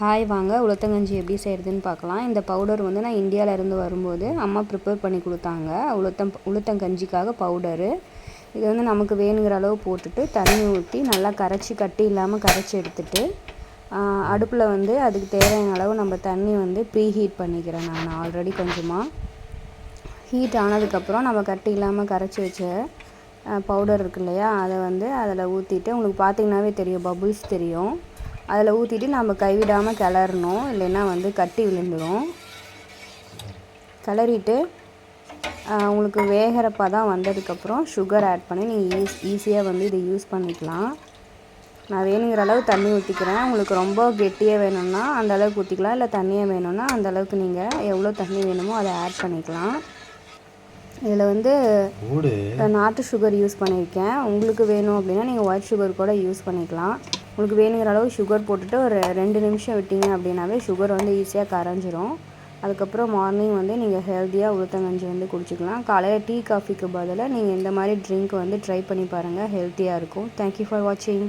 Hi வாங்க உளுத்தங்கஞ்சி எப்படி செய்கிறதுன்னு பார்க்கலாம். இந்த பவுடர் வந்து நான் இந்தியாவிலேருந்து வரும்போது அம்மா ப்ரிப்பேர் பண்ணி கொடுத்தாங்க. உளுத்தங்கஞ்சிக்காக பவுடரு. இது வந்து நமக்கு வேணுங்கிற அளவு போட்டுட்டு தண்ணி ஊற்றி நல்லா கரைச்சி கட்டி இல்லாமல் கரைச்சி எடுத்துட்டு அடுப்பில் வந்து அதுக்கு தேவையான அளவு நம்ம தண்ணி வந்து ப்ரீ ஹீட் பண்ணிக்கிறேன். நான் ஆல்ரெடி கொஞ்சமாக ஹீட் ஆனதுக்கப்புறம் நம்ம கட்டி இல்லாமல் கரைச்சி வச்ச பவுடர் இருக்கு இல்லையா, அதை வந்து அதில் ஊற்றிட்டு உங்களுக்கு பார்த்திங்கனாவே தெரியும், பபுள்ஸ் தெரியும். அதில் ஊற்றிட்டு நம்ம கைவிடாமல் கிளறணும், இல்லைன்னா வந்து கட்டி விழுந்துடும். கிளறிட்டு உங்களுக்கு வேகிற பதம் வந்ததுக்கப்புறம் சுகர் ஆட் பண்ணி நீங்கள் ஈஸியாக வந்து இதை யூஸ் பண்ணிக்கலாம். நான் வேணுங்கிற அளவு தண்ணி ஊற்றிக்கிறேன். உங்களுக்கு ரொம்ப கெட்டியாக வேணும்னா அந்த அளவுக்கு ஊற்றிக்கலாம், இல்லை தண்ணியாக வேணும்னா அந்த அளவுக்கு நீங்கள் எவ்வளோ தண்ணி வேணுமோ அதை ஆட் பண்ணிக்கலாம். இதில் வந்து நாட்டு சுகர் யூஸ் பண்ணியிருக்கேன். உங்களுக்கு வேணும் அப்படின்னா நீங்கள் ஒயிட் சுகர் கூட யூஸ் பண்ணிக்கலாம். உங்களுக்கு வேணுங்கிற அளவு சுகர் போட்டுட்டு ஒரு 2 நிமிஷம் விட்டிங்க அப்படின்னாவே சுகர் வந்து ஈஸியாக கரைஞ்சிரும். அதுக்கப்புறம் மார்னிங் வந்து நீங்கள் ஹெல்த்தியாக உளுத்தங்கஞ்சி வந்து குடிச்சிக்கலாம். காலையில் டீ காஃபிக்கு பதிலாக நீங்கள் இந்த மாதிரி ட்ரிங்க் வந்து ட்ரை பண்ணி பாருங்கள், ஹெல்த்தியாக இருக்கும். தேங்க்யூ ஃபார் வாட்சிங்.